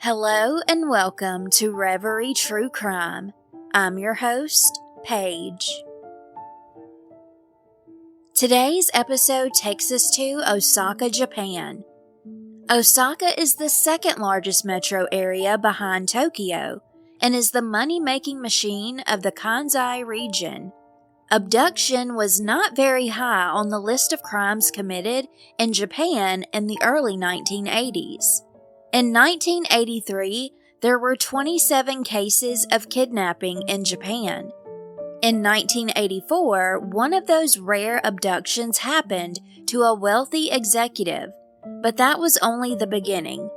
Hello and welcome to Reverie True Crime. I'm your host, Paige. Today's episode takes us to Osaka, Japan. Osaka is the second largest metro area behind Tokyo and is the money-making machine of the Kansai region. Abduction was not very high on the list of crimes committed in Japan in the early 1980s. In 1983, there were 27 cases of kidnapping in Japan. In 1984, one of those rare abductions happened to a wealthy executive, but that was only the beginning.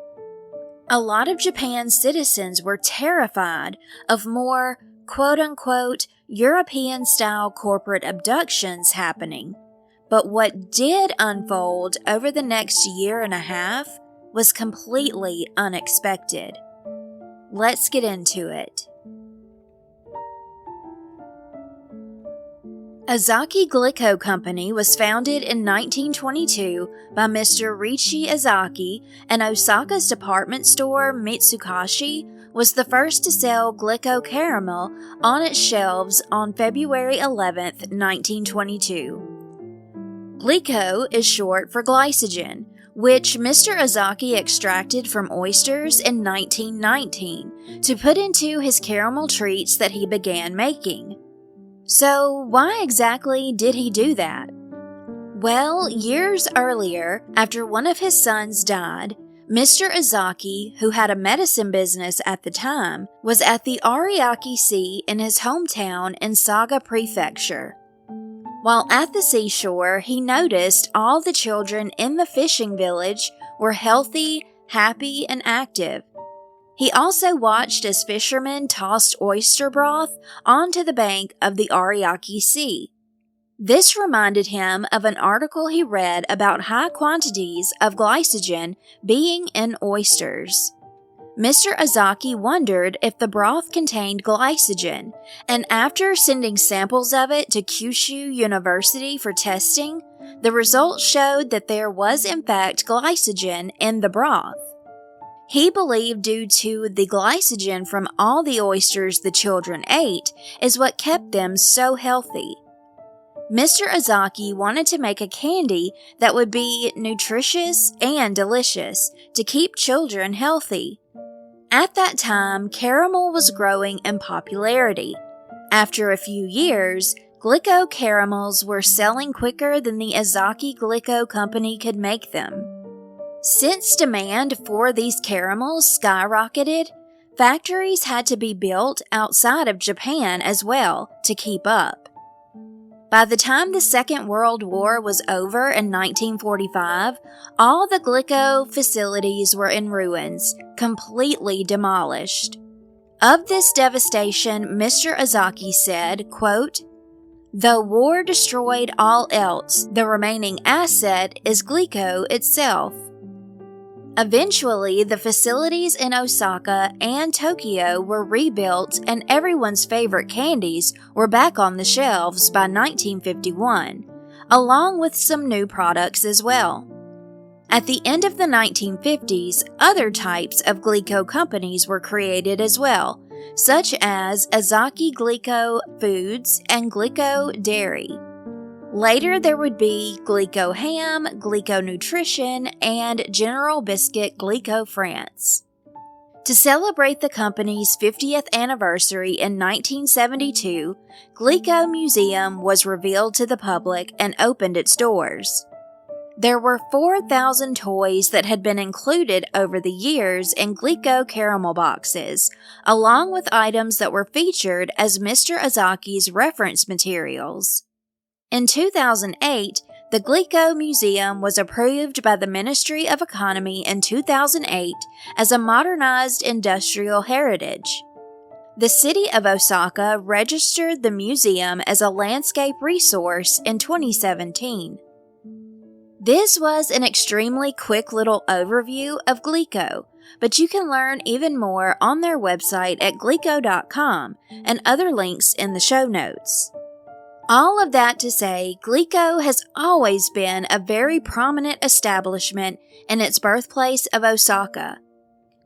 A lot of Japan's citizens were terrified of more, quote-unquote, European-style corporate abductions happening. But what did unfold over the next year and a half was completely unexpected. Let's get into it. Ezaki-Glico Company was founded in 1922 by Mr. Riichi Ezaki, and Osaka's department store Mitsukashi was the first to sell Glico caramel on its shelves on February 11, 1922. Glico is short for glycogen, which Mr. Ezaki extracted from oysters in 1919 to put into his caramel treats that he began making. So, why exactly did he do that? Well, years earlier, after one of his sons died, Mr. Ezaki, who had a medicine business at the time, was at the Ariake Sea in his hometown in Saga Prefecture. While at the seashore, he noticed all the children in the fishing village were healthy, happy, and active. He also watched as fishermen tossed oyster broth onto the bank of the Ariake Sea. This reminded him of an article he read about high quantities of glycogen being in oysters. Mr. Ezaki wondered if the broth contained glycogen, and after sending samples of it to Kyushu University for testing, the results showed that there was in fact glycogen in the broth. He believed due to the glycogen from all the oysters the children ate is what kept them so healthy. Mr. Ezaki wanted to make a candy that would be nutritious and delicious to keep children healthy. At that time, caramel was growing in popularity. After a few years, Glico caramels were selling quicker than the Ezaki-Glico Company could make them. Since demand for these caramels skyrocketed, factories had to be built outside of Japan as well to keep up. By the time the Second World War was over in 1945, all the Glico facilities were in ruins, completely demolished. Of this devastation, Mr. Ezaki said, quote, "The war destroyed all else. The remaining asset is Glico itself." Eventually, the facilities in Osaka and Tokyo were rebuilt and everyone's favorite candies were back on the shelves by 1951, along with some new products as well. At the end of the 1950s, other types of Glico companies were created as well, such as Ezaki-Glico Foods and Glico Dairy. Later, there would be Glico Ham, Glico Nutrition, and General Biscuit Glico France. To celebrate the company's 50th anniversary in 1972, Glico Museum was revealed to the public and opened its doors. There were 4,000 toys that had been included over the years in Glico caramel boxes, along with items that were featured as Mr. Ezaki's reference materials. In 2008, the Glico Museum was approved by the Ministry of Economy in 2008 as a modernized industrial heritage. The city of Osaka registered the museum as a landscape resource in 2017. This was an extremely quick little overview of Glico, but you can learn even more on their website at glico.com and other links in the show notes. All of that to say, Glico has always been a very prominent establishment in its birthplace of Osaka.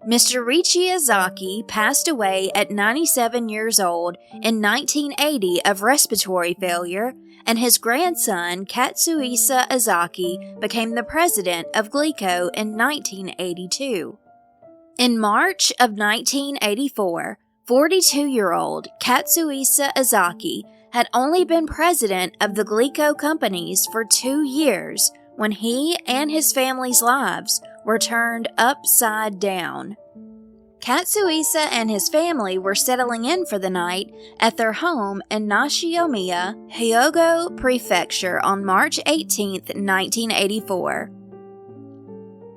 Mr. Riichi Ezaki passed away at 97 years old in 1980 of respiratory failure, and his grandson Katsuhisa Ezaki became the president of Glico in 1982. In March of 1984, 42-year-old Katsuhisa Ezaki had only been president of the Glico companies for 2 years when he and his family's lives were turned upside down. Katsuhisa and his family were settling in for the night at their home in Nashiomiya, Hyogo Prefecture on March 18, 1984.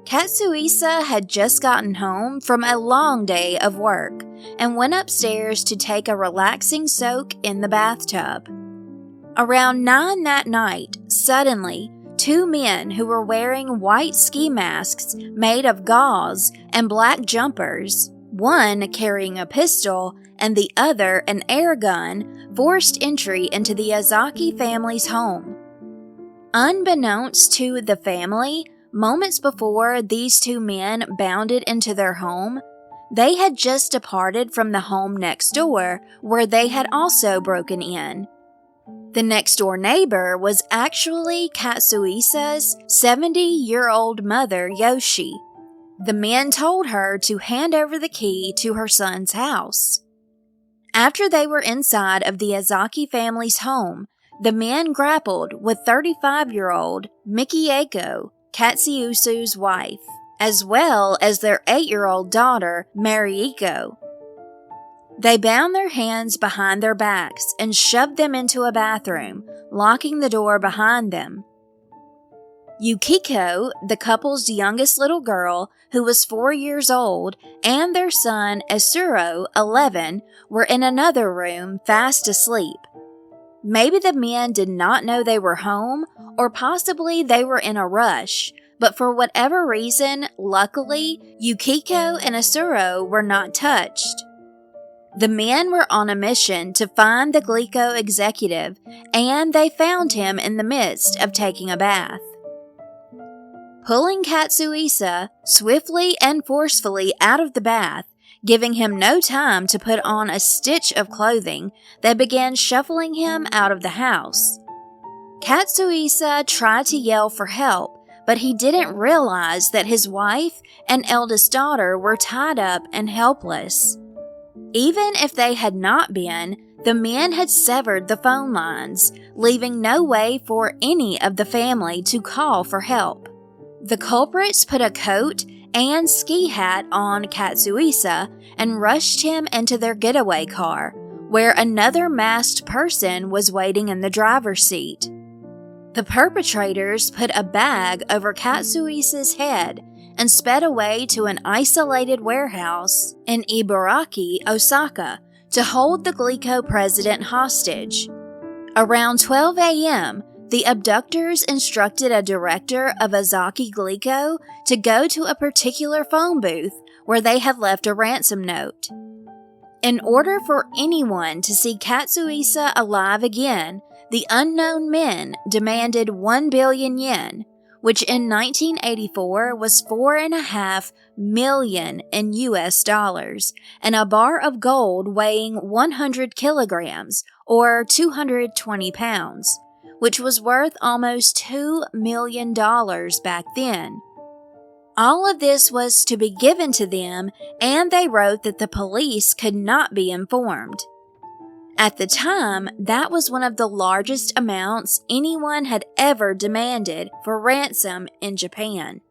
Katsuhisa had just gotten home from a long day of work and went upstairs to take a relaxing soak in the bathtub. Around 9 that night, suddenly, 2 men who were wearing white ski masks made of gauze and black jumpers, one carrying a pistol and the other an air gun, forced entry into the Ezaki family's home. Unbeknownst to the family, moments before these 2 men bounded into their home, they had just departed from the home next door where they had also broken in. The next-door neighbor was actually Katsuhisa's 70-year-old mother, Yoshi. The men told her to hand over the key to her son's house. After they were inside of the Ezaki family's home, the men grappled with 35-year-old Mikieko, Katsuhisu's wife, as well as their 8-year-old daughter, Mariko. They bound their hands behind their backs and shoved them into a bathroom, locking the door behind them. Yukiko, the couple's youngest little girl, who was 4 years old, and their son, Asuro, 11, were in another room, fast asleep. Maybe the men did not know they were home, or possibly they were in a rush, but for whatever reason, luckily, Yukiko and Asuro were not touched. The men were on a mission to find the Glico executive, and they found him in the midst of taking a bath. Pulling Katsuhisa swiftly and forcefully out of the bath, giving him no time to put on a stitch of clothing, they began shuffling him out of the house. Katsuhisa tried to yell for help, but he didn't realize that his wife and eldest daughter were tied up and helpless. Even if they had not been, the men had severed the phone lines, leaving no way for any of the family to call for help. The culprits put a coat and ski hat on Katsuhisa and rushed him into their getaway car, where another masked person was waiting in the driver's seat. The perpetrators put a bag over Katsuhisa's head and sped away to an isolated warehouse in Ibaraki, Osaka, to hold the Glico president hostage. Around 12 a.m., the abductors instructed a director of Ezaki-Glico to go to a particular phone booth where they had left a ransom note. In order for anyone to see Katsuhisa alive again, the unknown men demanded 1 billion yen, which in 1984 was $4.5 million in US dollars, and a bar of gold weighing 100 kilograms, or 220 pounds, which was worth almost $2 million back then. All of this was to be given to them, and they wrote that the police could not be informed. At the time, that was one of the largest amounts anyone had ever demanded for ransom in Japan.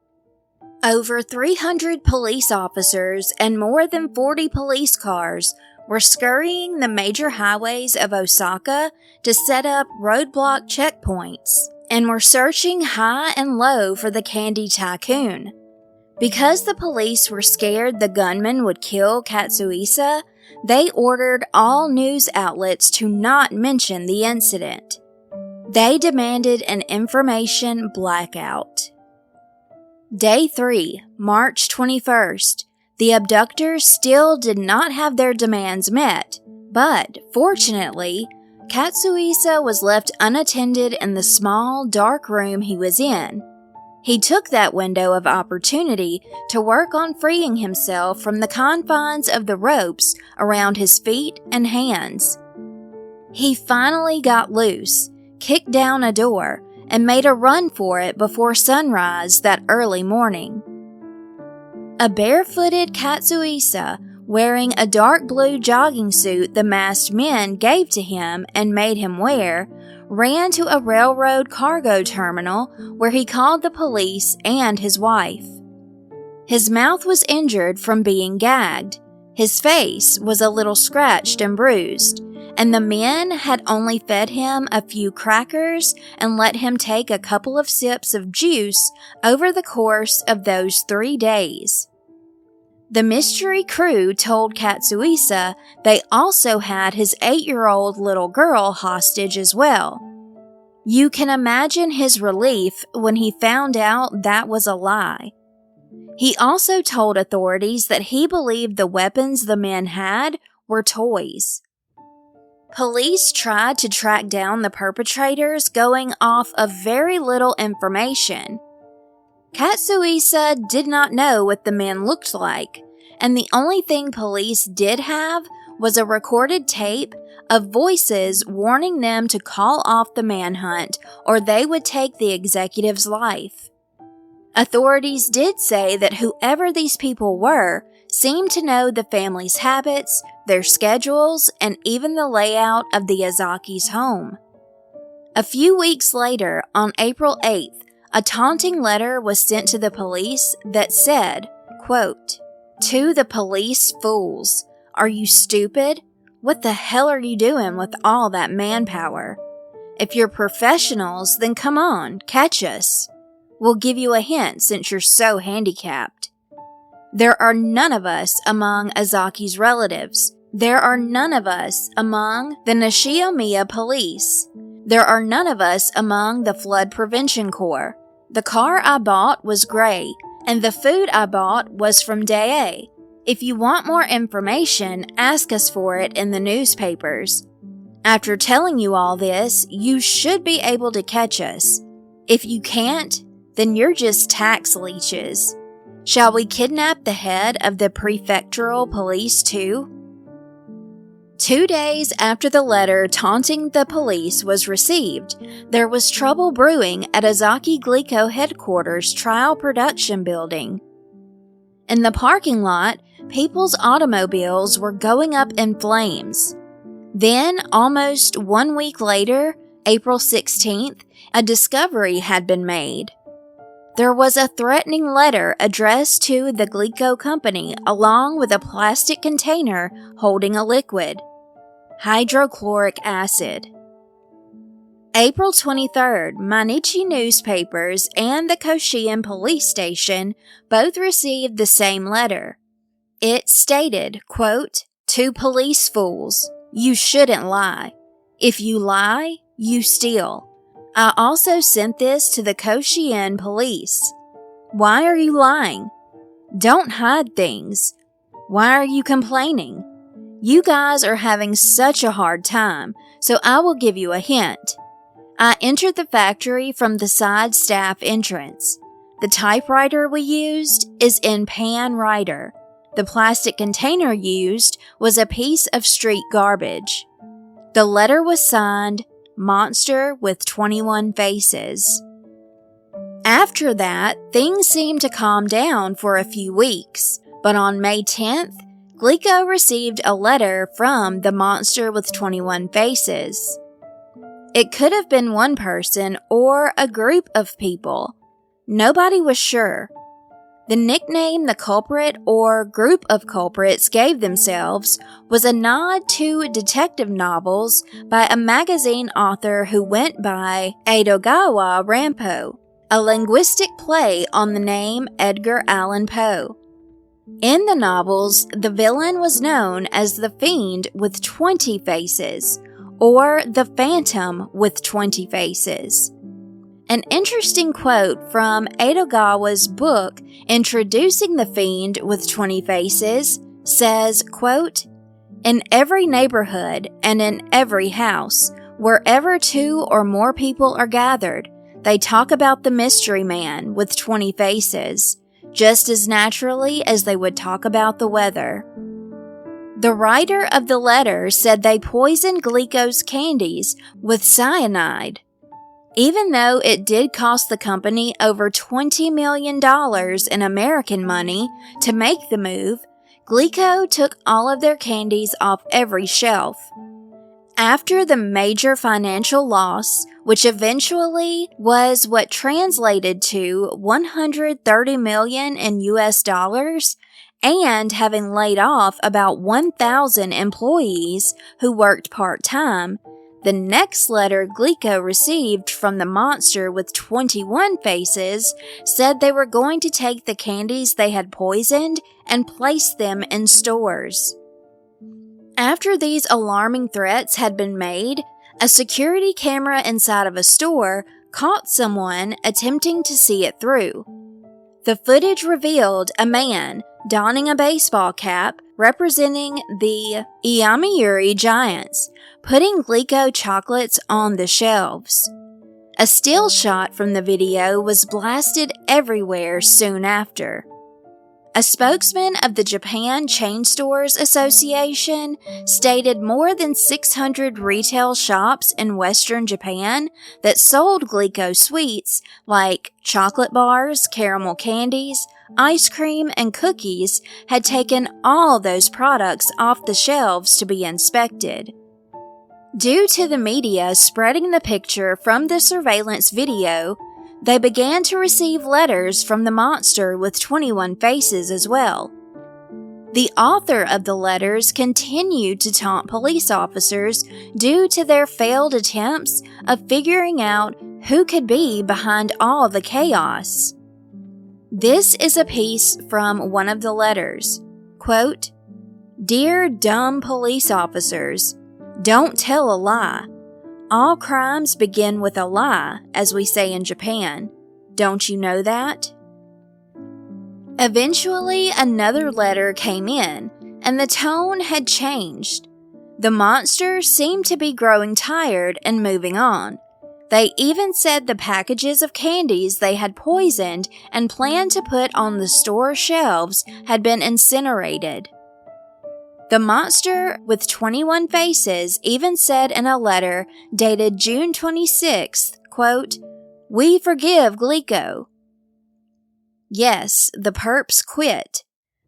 Over 300 police officers and more than 40 police cars were scurrying the major highways of Osaka to set up roadblock checkpoints, and were searching high and low for the candy tycoon. Because the police were scared the gunman would kill Katsuhisa, they ordered all news outlets to not mention the incident. They demanded an information blackout. Day 3, March 21st. The abductors still did not have their demands met, but, fortunately, Katsuhisa was left unattended in the small, dark room he was in. He took that window of opportunity to work on freeing himself from the confines of the ropes around his feet and hands. He finally got loose, kicked down a door, and made a run for it before sunrise that early morning. A barefooted Katsuisa, wearing a dark blue jogging suit the masked men gave to him and made him wear, ran to a railroad cargo terminal where he called the police and his wife. His mouth was injured from being gagged, his face was a little scratched and bruised, and the men had only fed him a few crackers and let him take a couple of sips of juice over the course of those 3 days. The mystery crew told Katsuisa they also had his 8-year-old little girl hostage as well. You can imagine his relief when he found out that was a lie. He also told authorities that he believed the weapons the men had were toys. Police tried to track down the perpetrators going off of very little information. Katsuisa did not know what the men looked like, and the only thing police did have was a recorded tape of voices warning them to call off the manhunt or they would take the executive's life. Authorities did say that whoever these people were seemed to know the family's habits, their schedules, and even the layout of the Ezaki's home. A few weeks later, on April 8th, a taunting letter was sent to the police that said, quote, "To the police fools, are you stupid? What the hell are you doing with all that manpower? If you're professionals, then come on, catch us. We'll give you a hint since you're so handicapped. There are none of us among Ezaki's relatives. There are none of us among the Nishinomiya police. There are none of us among the Flood Prevention Corps. The car I bought was gray, and the food I bought was from Dae. If you want more information, ask us for it in the newspapers. After telling you all this, you should be able to catch us. If you can't, then you're just tax leeches. Shall we kidnap the head of the prefectural police too?" 2 days after the letter taunting the police was received, there was trouble brewing at Ezaki-Glico headquarters trial production building. In the parking lot, people's automobiles were going up in flames. Then, almost 1 week later, April 16th, a discovery had been made. There was a threatening letter addressed to the Glico company along with a plastic container holding a liquid, hydrochloric acid. April 23rd, Mainichi newspapers and the Koshien police station both received the same letter. It stated, quote, "To police fools, you shouldn't lie. If you lie, you steal. I also sent this to the Koshien police. Why are you lying? Don't hide things. Why are you complaining? You guys are having such a hard time, so I will give you a hint. I entered the factory from the side staff entrance. The typewriter we used is in pan writer. The plastic container used was a piece of street garbage. The letter was signed Monster with 21 Faces. After that, things seemed to calm down for a few weeks, but on May 10th, Glico received a letter from the Monster with 21 Faces. It could have been one person or a group of people. Nobody was sure. The nickname the culprit or group of culprits gave themselves was a nod to detective novels by a magazine author who went by Edogawa Rampo, a linguistic play on the name Edgar Allan Poe. In the novels, the villain was known as the Fiend with 20 Faces, or the Phantom with 20 Faces. An interesting quote from Edogawa's book introducing the Fiend with 20 Faces says, quote, "In every neighborhood and in every house, wherever 2 or more people are gathered, they talk about the mystery man with 20 faces, just as naturally as they would talk about the weather. The writer of the letter said they poisoned Glico's candies with cyanide. Even though it did cost the company over $20 million in American money to make the move, Glico took all of their candies off every shelf. After the major financial loss, which eventually was what translated to $130 million in US dollars, and having laid off about 1,000 employees who worked part-time, the next letter Glico received from the monster with 21 faces said they were going to take the candies they had poisoned and place them in stores. After these alarming threats had been made, a security camera inside of a store caught someone attempting to see it through. The footage revealed a man donning a baseball cap representing the Yomiuri Giants, putting Glico chocolates on the shelves. A still shot from the video was blasted everywhere soon after. A spokesman of the Japan Chain Stores Association stated more than 600 retail shops in Western Japan that sold Glico sweets like chocolate bars, caramel candies, ice cream, and cookies had taken all those products off the shelves to be inspected. Due to the media spreading the picture from the surveillance video, they began to receive letters from the monster with 21 faces as well. The author of the letters continued to taunt police officers due to their failed attempts of figuring out who could be behind all the chaos. This is a piece from one of the letters. Quote, "Dear dumb police officers, don't tell a lie. All crimes begin with a lie, as we say in Japan. Don't you know that?" Eventually, another letter came in, and the tone had changed. The monster seemed to be growing tired and moving on. They even said the packages of candies they had poisoned and planned to put on the store shelves had been incinerated. The monster with 21 faces even said in a letter dated June 26th, quote, "We forgive Glico." Yes, the perps quit.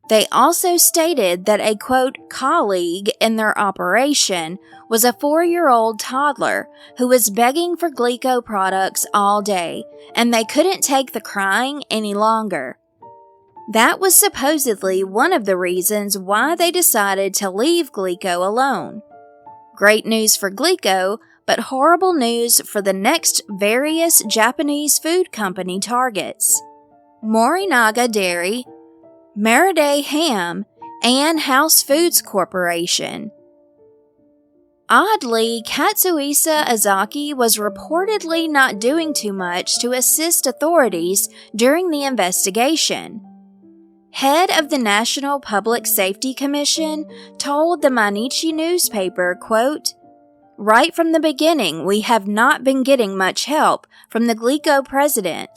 They also stated that a, quote, colleague in their operation was a 4-year-old toddler who was begging for Glico products all day, and they couldn't take the crying any longer. That was supposedly one of the reasons why they decided to leave Glico alone. Great news for Glico, but horrible news for the next various Japanese food company targets: Morinaga Dairy, Marudai Ham, and House Foods Corporation. Oddly, Katsuhisa Ezaki was reportedly not doing too much to assist authorities during the investigation. Head of the National Public Safety Commission told the Mainichi newspaper, quote, "Right from the beginning, we have not been getting much help from the Glico president."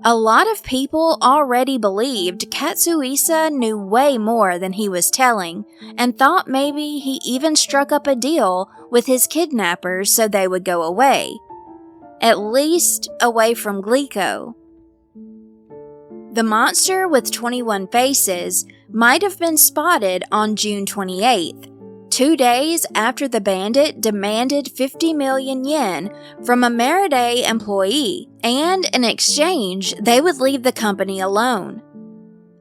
A lot of people already believed Katsuhisa knew way more than he was telling, and thought maybe he even struck up a deal with his kidnappers so they would go away. At least, away from Glico. The monster with 21 faces might have been spotted on June 28th, 2 days after the bandit demanded 50 million yen from a Marudai employee, and in exchange, they would leave the company alone.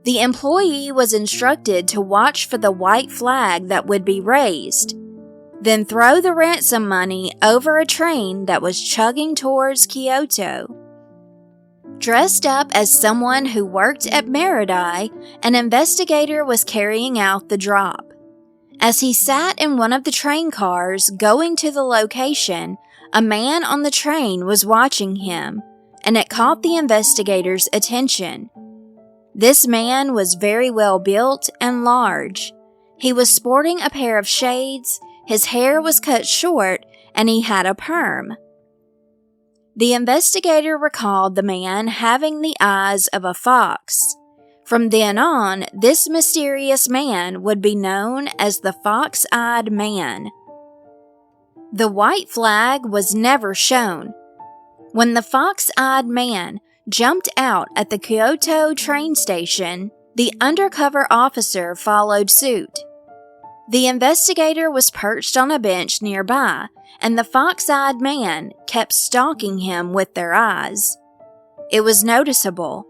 The employee was instructed to watch for the white flag that would be raised, then throw the ransom money over a train that was chugging towards Kyoto. Dressed up as someone who worked at Marudai, an investigator was carrying out the drop. As he sat in one of the train cars going to the location, a man on the train was watching him, and it caught the investigator's attention. This man was very well built and large. He was sporting a pair of shades, his hair was cut short, and he had a perm. The investigator recalled the man having the eyes of a fox. From then on, this mysterious man would be known as the Fox-Eyed Man. The white flag was never shown. When the Fox-Eyed Man jumped out at the Kyoto train station, the undercover officer followed suit. The investigator was perched on a bench nearby, and the Fox-Eyed Man kept stalking him with their eyes. It was noticeable.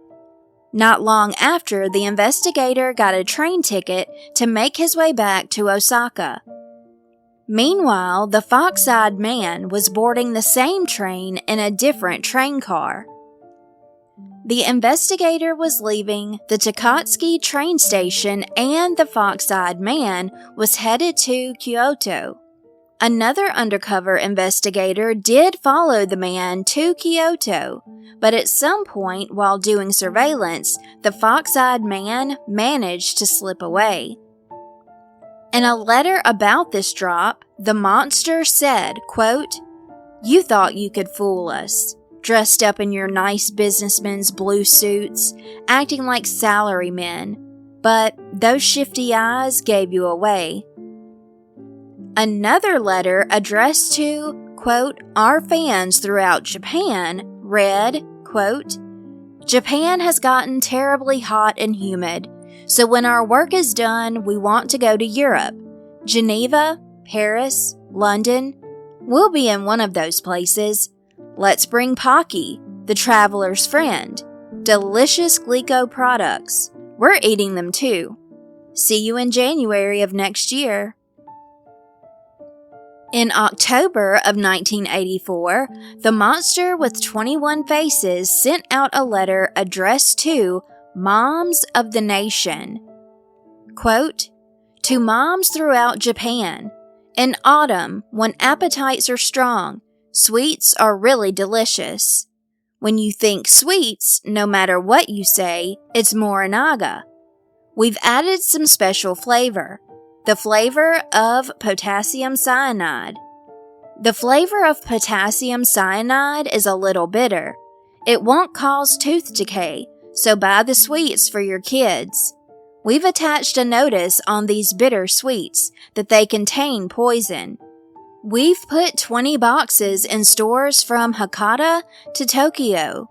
Not long after, the investigator got a train ticket to make his way back to Osaka. Meanwhile, the Fox-Eyed Man was boarding the same train in a different train car. The investigator was leaving the Takatsuki train station and the Fox-Eyed Man was headed to Kyoto. Another undercover investigator did follow the man to Kyoto, but at some point while doing surveillance, the Fox-Eyed Man managed to slip away. In a letter about this drop, the monster said, quote, "You thought you could fool us, dressed up in your nice businessmen's blue suits, acting like salarymen, but those shifty eyes gave you away." Another letter addressed to, quote, "our fans throughout Japan," read, quote, "Japan has gotten terribly hot and humid, so when our work is done, we want to go to Europe, Geneva, Paris, London. We'll be in one of those places. Let's bring Pocky, the traveler's friend. Delicious Glico products. We're eating them too. See you in January of next year." In October of 1984, the monster with 21 faces sent out a letter addressed to Moms of the Nation. Quote, "To moms throughout Japan, in autumn, when appetites are strong, sweets are really delicious. When you think sweets, no matter what you say, it's Morinaga. We've added some special flavor. The flavor of potassium cyanide. The flavor of potassium cyanide is a little bitter. It won't cause tooth decay, so buy the sweets for your kids. We've attached a notice on these bitter sweets that they contain poison. We've put 20 boxes in stores from Hakata to Tokyo."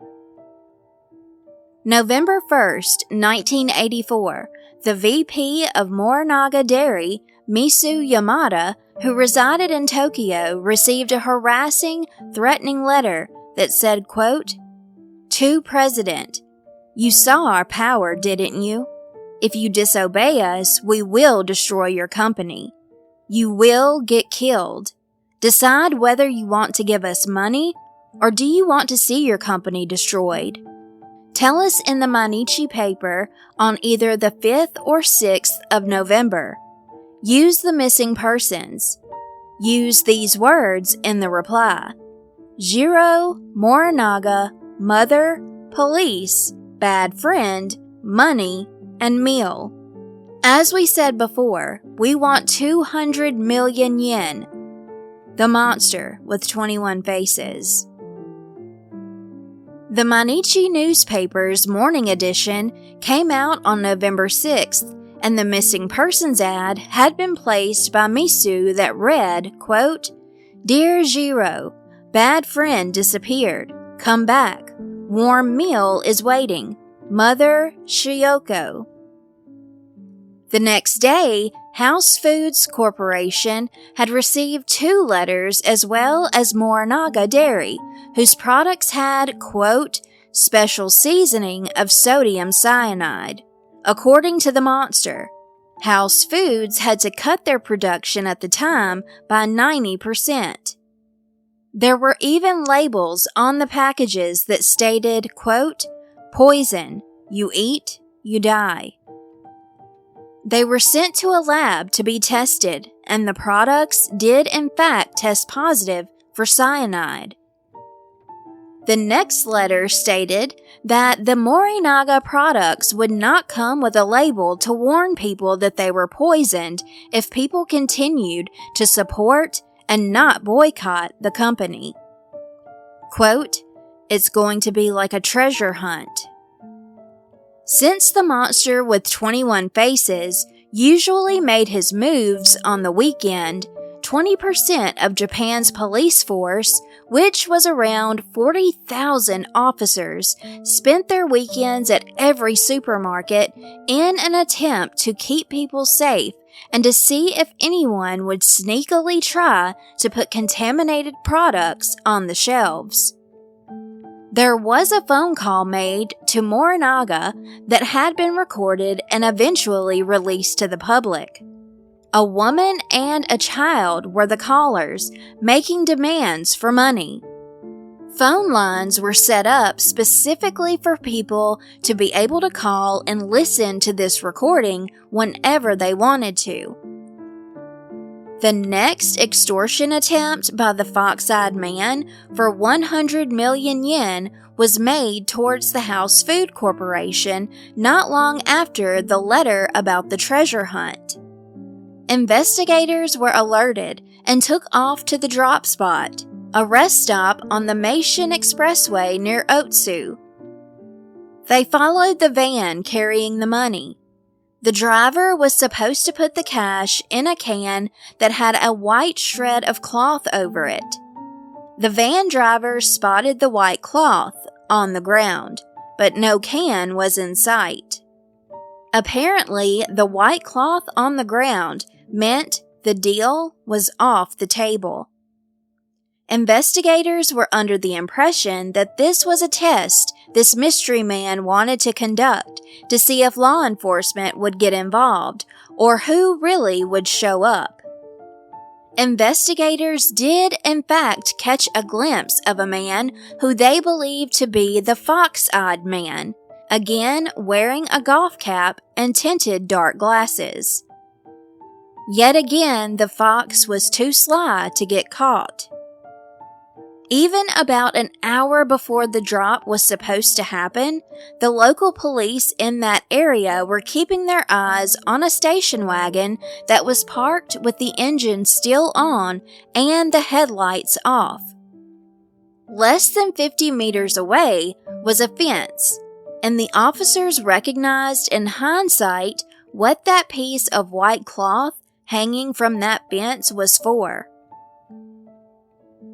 November 1st, 1984, the VP of Morinaga Dairy, Misu Yamada, who resided in Tokyo, received a harassing, threatening letter that said, quote, "To President, you saw our power, didn't you? If you disobey us, we will destroy your company. You will get killed. Decide whether you want to give us money or do you want to see your company destroyed. Tell us in the Mainichi paper on either the 5th or 6th of November. Use the missing persons. Use these words in the reply. Jiro, Morinaga, mother, police, bad friend, money, and meal. As we said before, we want 200 million yen. The monster with 21 faces." The Mainichi newspaper's morning edition came out on November 6th, and the missing persons ad had been placed by Misu that read, quote, "Dear Jiro, bad friend disappeared. Come back. Warm meal is waiting. Mother Shioko." The next day, House Foods Corporation had received 2 letters as well as Morinaga Dairy, whose products had, quote, "special seasoning of sodium cyanide." According to the monster, House Foods had to cut their production at the time by 90%. There were even labels on the packages that stated, quote, "Poison. You eat, you die." They were sent to a lab to be tested, and the products did in fact test positive for cyanide. The next letter stated that the Morinaga products would not come with a label to warn people that they were poisoned if people continued to support and not boycott the company. Quote, It's going to be like a treasure hunt. Since the monster with 21 faces usually made his moves on the weekend, 20% of Japan's police force, which was around 40,000 officers, spent their weekends at every supermarket in an attempt to keep people safe and to see if anyone would sneakily try to put contaminated products on the shelves. There was a phone call made to Morinaga that had been recorded and eventually released to the public. A woman and a child were the callers, making demands for money. Phone lines were set up specifically for people to be able to call and listen to this recording whenever they wanted to. The next extortion attempt by the fox-eyed man for 100 million yen was made towards the House Food Corporation not long after the letter about the treasure hunt. Investigators were alerted and took off to the drop spot, a rest stop on the Meishin Expressway near Otsu. They followed the van carrying the money. The driver was supposed to put the cash in a can that had a white shred of cloth over it. The van driver spotted the white cloth on the ground, but no can was in sight. Apparently, the white cloth on the ground meant the deal was off the table. Investigators were under the impression that this was a test this mystery man wanted to conduct to see if law enforcement would get involved or who really would show up. Investigators did in fact catch a glimpse of a man who they believed to be the fox-eyed man, again wearing a golf cap and tinted dark glasses. Yet again, the fox was too sly to get caught. Even about an hour before the drop was supposed to happen, the local police in that area were keeping their eyes on a station wagon that was parked with the engine still on and the headlights off. Less than 50 meters away was a fence, and the officers recognized in hindsight what that piece of white cloth hanging from that fence was for.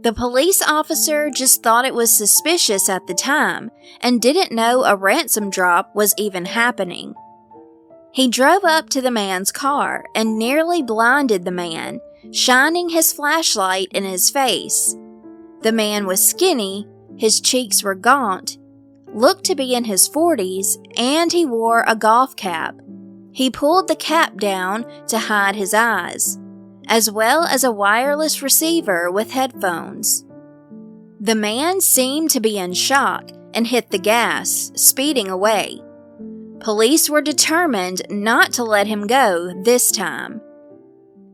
The police officer just thought it was suspicious at the time and didn't know a ransom drop was even happening. He drove up to the man's car and nearly blinded the man, shining his flashlight in his face. The man was skinny, his cheeks were gaunt, looked to be in his 40s, and he wore a golf cap. He pulled the cap down to hide his eyes, as well as a wireless receiver with headphones. The man seemed to be in shock and hit the gas, speeding away. Police were determined not to let him go this time.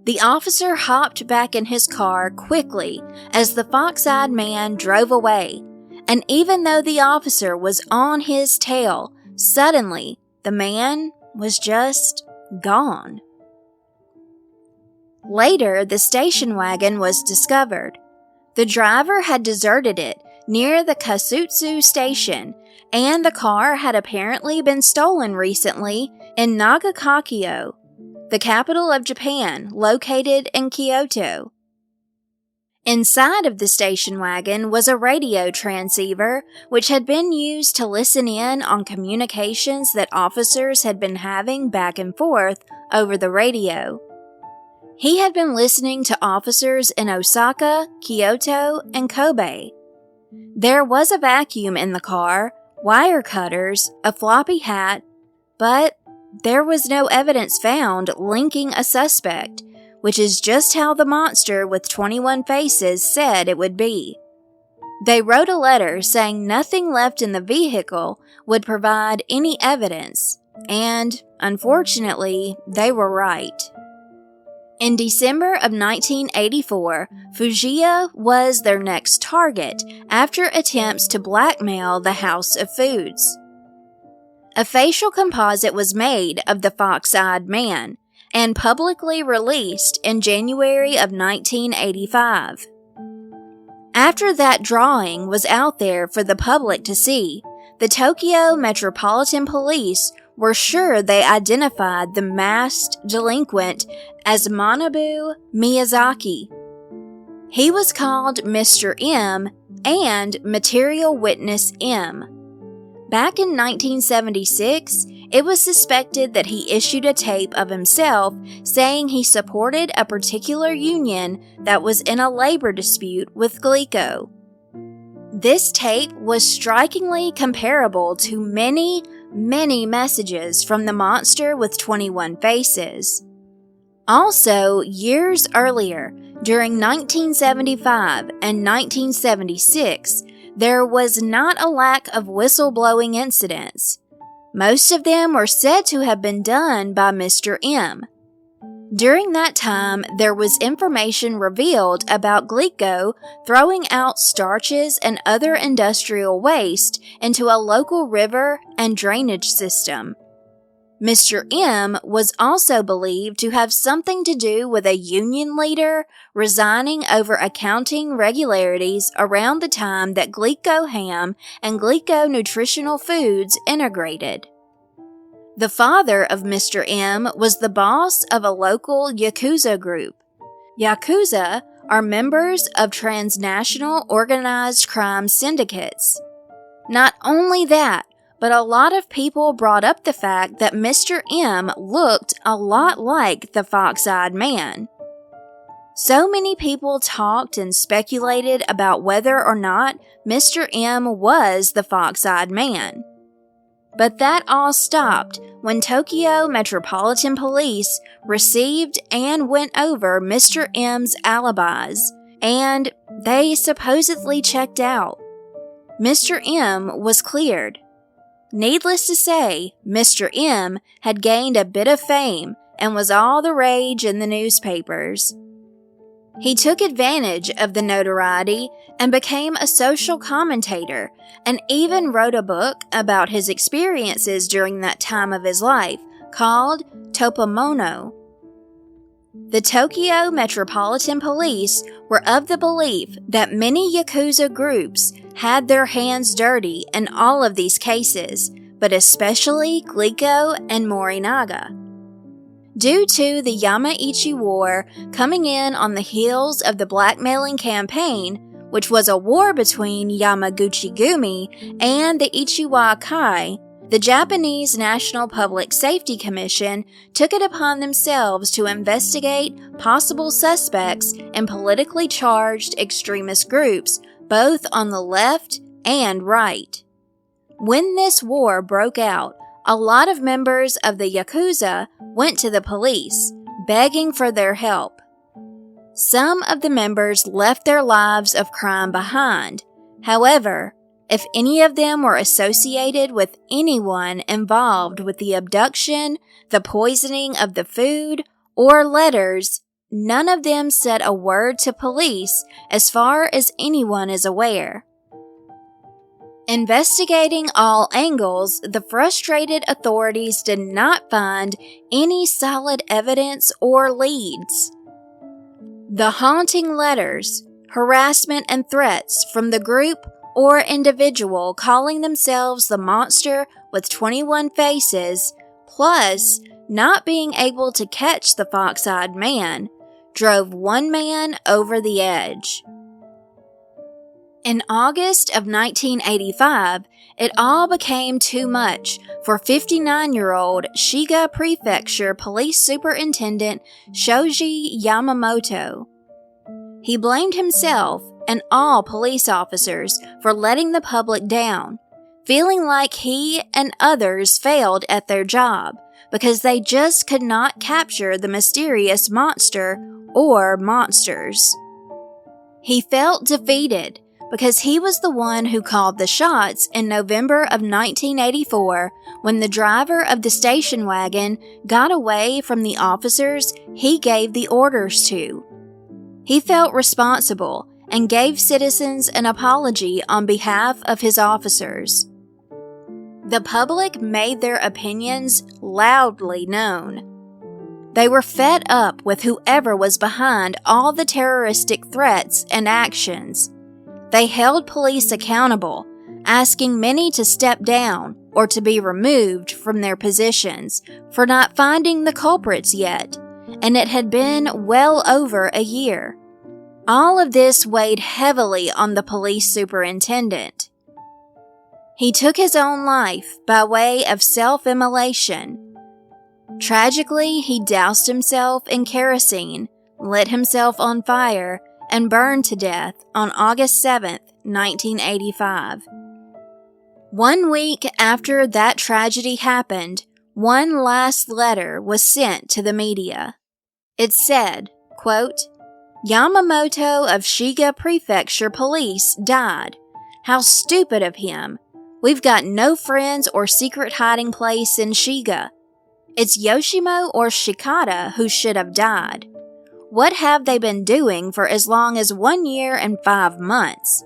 The officer hopped back in his car quickly as the fox-eyed man drove away, and even though the officer was on his tail, suddenly the man was just gone. Later, the station wagon was discovered. The driver had deserted it near the Kasutsu station, and the car had apparently been stolen recently in Nagakakyo, the capital of Japan, located in Kyoto. Inside of the station wagon was a radio transceiver which had been used to listen in on communications that officers had been having back and forth over the radio. He had been listening to officers in Osaka, Kyoto, and Kobe. There was a vacuum in the car, wire cutters, a floppy hat, but there was no evidence found linking a suspect, which is just how the monster with 21 faces said it would be. They wrote a letter saying nothing left in the vehicle would provide any evidence, and, unfortunately, they were right. In December of 1984, Fujiya was their next target after attempts to blackmail the House of Foods. A facial composite was made of the fox-eyed man and publicly released in January of 1985. After that drawing was out there for the public to see, the Tokyo Metropolitan Police were sure they identified the masked delinquent as Manabu Miyazaki. He was called Mr. M and Material Witness M. Back in 1976, it was suspected that he issued a tape of himself saying he supported a particular union that was in a labor dispute with Glico. This tape was strikingly comparable to many messages from the monster with 21 faces. Also, years earlier, during 1975 and 1976, there was not a lack of whistleblowing incidents. Most of them were said to have been done by Mr. M. During that time, there was information revealed about Glico throwing out starches and other industrial waste into a local river and drainage system. Mr. M was also believed to have something to do with a union leader resigning over accounting regularities around the time that Glico Ham and Glico Nutritional Foods integrated. The father of Mr. M was the boss of a local Yakuza group. Yakuza are members of transnational organized crime syndicates. Not only that, but a lot of people brought up the fact that Mr. M looked a lot like the Fox-Eyed Man. So many people talked and speculated about whether or not Mr. M was the Fox-Eyed Man. But that all stopped when Tokyo Metropolitan Police received and went over Mr. M's alibis, and they supposedly checked out. Mr. M was cleared. Needless to say, Mr. M had gained a bit of fame and was all the rage in the newspapers. He took advantage of the notoriety and became a social commentator, and even wrote a book about his experiences during that time of his life called Topomono. The Tokyo Metropolitan Police were of the belief that many Yakuza groups had their hands dirty in all of these cases, but especially Glico and Morinaga. Due to the Yamaichi War coming in on the heels of the blackmailing campaign, which was a war between Yamaguchi-gumi and the Ichiwa Kai, the Japanese National Public Safety Commission took it upon themselves to investigate possible suspects in politically charged extremist groups, both on the left and right. When this war broke out, a lot of members of the Yakuza went to the police, begging for their help. Some of the members left their lives of crime behind. However, if any of them were associated with anyone involved with the abduction, the poisoning of the food, or letters, none of them said a word to police as far as anyone is aware. Investigating all angles, the frustrated authorities did not find any solid evidence or leads. The haunting letters, harassment and threats from the group or individual calling themselves the monster with 21 faces, plus not being able to catch the Fox-Eyed Man, drove one man over the edge. In August of 1985, it all became too much for 59-year-old Shiga Prefecture Police Superintendent Shoji Yamamoto. He blamed himself and all police officers for letting the public down, feeling like he and others failed at their job because they just could not capture the mysterious monster or monsters. He felt defeated because he was the one who called the shots in November of 1984 when the driver of the station wagon got away from the officers he gave the orders to. He felt responsible and gave citizens an apology on behalf of his officers. The public made their opinions loudly known. They were fed up with whoever was behind all the terroristic threats and actions. They held police accountable, asking many to step down or to be removed from their positions for not finding the culprits yet, and it had been well over a year. All of this weighed heavily on the police superintendent. He took his own life by way of self-immolation. Tragically, he doused himself in kerosene, lit himself on fire, and burned to death on August 7, 1985. 1 week after that tragedy happened, one last letter was sent to the media. It said, quote, "Yamamoto of Shiga Prefecture Police died. How stupid of him. We've got no friends or secret hiding place in Shiga. It's Yoshimo or Shikata who should have died. What have they been doing for as long as 1 year and 5 months?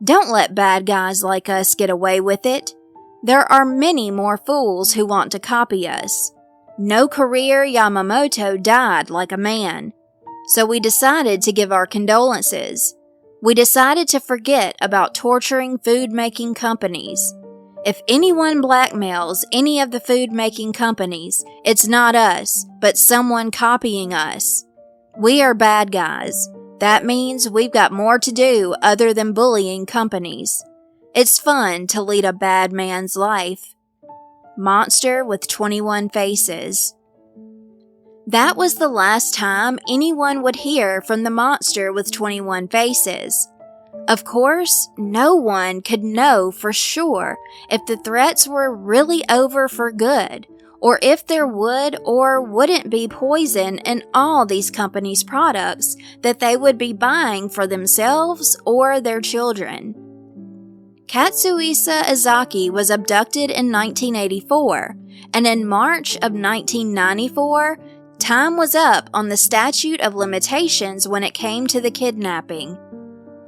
Don't let bad guys like us get away with it. There are many more fools who want to copy us. No career Yamamoto died like a man. So we decided to give our condolences. We decided to forget about torturing food-making companies. If anyone blackmails any of the food-making companies, it's not us, but someone copying us. We are bad guys. That means we've got more to do other than bullying companies. It's fun to lead a bad man's life." Monster with 21 Faces. That was the last time anyone would hear from the monster with 21 faces. Of course, no one could know for sure if the threats were really over for good, or if there would or wouldn't be poison in all these companies' products that they would be buying for themselves or their children. Katsuhisa Ezaki was abducted in 1984, and in March of 1994, time was up on the statute of limitations when it came to the kidnapping.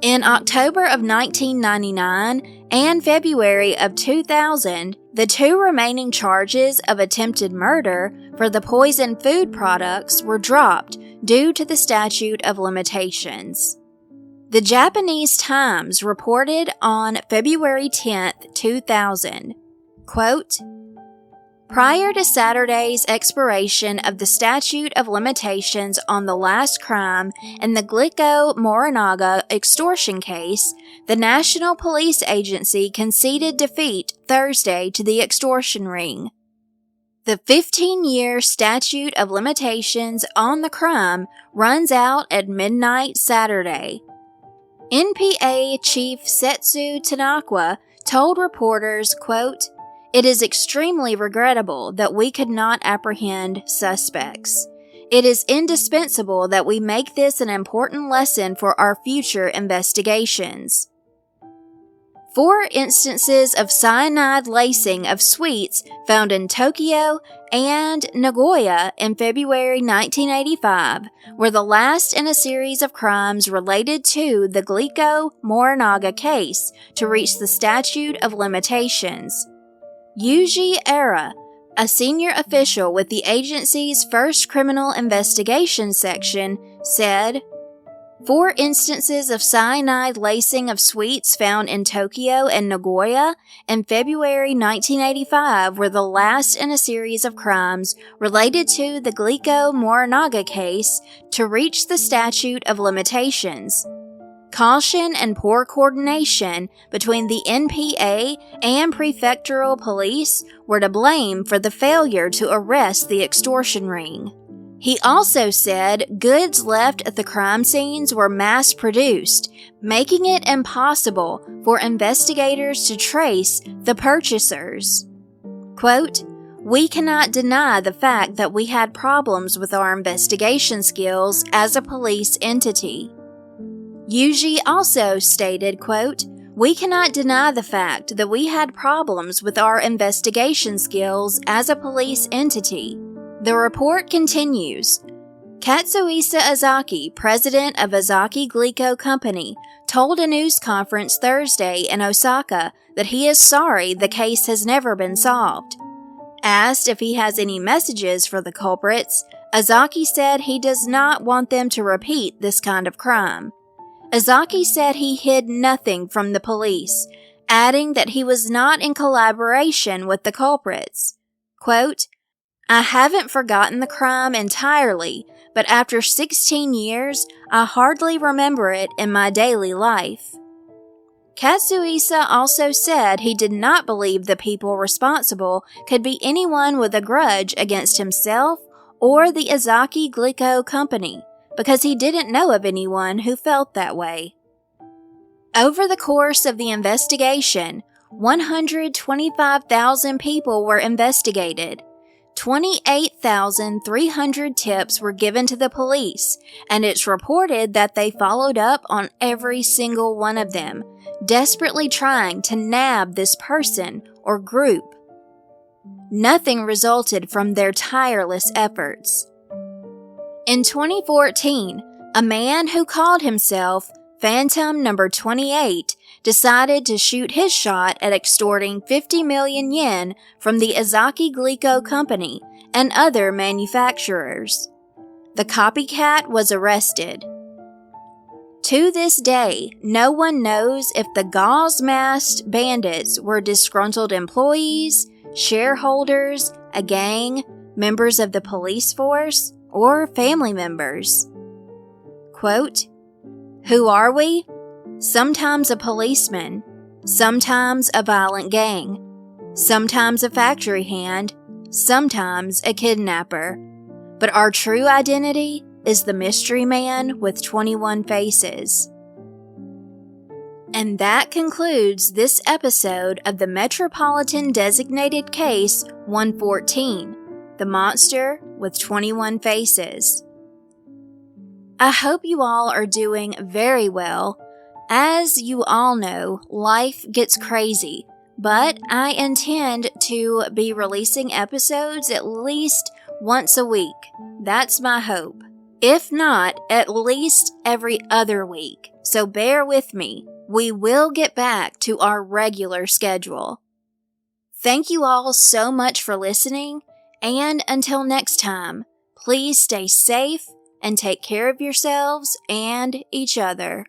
In October of 1999 and February of 2000, the 2 remaining charges of attempted murder for the poisoned food products were dropped due to the statute of limitations. The Japanese Times reported on February 10, 2000, quote, "Prior to Saturday's expiration of the statute of limitations on the last crime in the Glico Morinaga extortion case, the National Police Agency conceded defeat Thursday to the extortion ring. The 15-year statute of limitations on the crime runs out at midnight Saturday." NPA Chief Setsu Tanaka told reporters, quote, "It is extremely regrettable that we could not apprehend suspects. It is indispensable that we make this an important lesson for our future investigations." 4 instances of cyanide lacing of sweets found in Tokyo and Nagoya in February 1985 were the last in a series of crimes related to the Glico Morinaga case to reach the statute of limitations. Yuji Era, a senior official with the agency's first criminal investigation section, said, 4 instances of cyanide lacing of sweets found in Tokyo and Nagoya in February 1985 were the last in a series of crimes related to the Glico Morinaga case to reach the statute of limitations. Caution and poor coordination between the NPA and prefectural police were to blame for the failure to arrest the extortion ring. He also said goods left at the crime scenes were mass-produced, making it impossible for investigators to trace the purchasers. Quote, "We cannot deny the fact that we had problems with our investigation skills as a police entity." Yuji also stated, quote, "We cannot deny the fact that we had problems with our investigation skills as a police entity." The report continues. Katsuhisa Ezaki, president of Ezaki-Glico Company, told a news conference Thursday in Osaka that he is sorry the case has never been solved. Asked if he has any messages for the culprits, Ezaki said he does not want them to repeat this kind of crime. Ezaki said he hid nothing from the police, adding that he was not in collaboration with the culprits. Quote, "I haven't forgotten the crime entirely, but after 16 years, I hardly remember it in my daily life." Katsuhisa also said he did not believe the people responsible could be anyone with a grudge against himself or the Ezaki-Glico company, because he didn't know of anyone who felt that way. Over the course of the investigation, 125,000 people were investigated. 28,300 tips were given to the police, and it's reported that they followed up on every single one of them, desperately trying to nab this person or group. Nothing resulted from their tireless efforts. In 2014, a man who called himself Phantom Number 28 decided to shoot his shot at extorting 50 million yen from the Ezaki-Glico company and other manufacturers. The copycat was arrested. To this day, no one knows if the gauze-masked bandits were disgruntled employees, shareholders, a gang, members of the police force, or family members. Quote, "Who are we? Sometimes a policeman, sometimes a violent gang, sometimes a factory hand, sometimes a kidnapper. But our true identity is the mystery man with 21 faces." And that concludes this episode of the Metropolitan Designated Case 114, The Monster with 21 Faces. I hope you all are doing very well. As you all know, life gets crazy, but I intend to be releasing episodes at least once a week. That's my hope. If not, at least every other week. So bear with me. We will get back to our regular schedule. Thank you all so much for listening, and until next time, please stay safe and take care of yourselves and each other.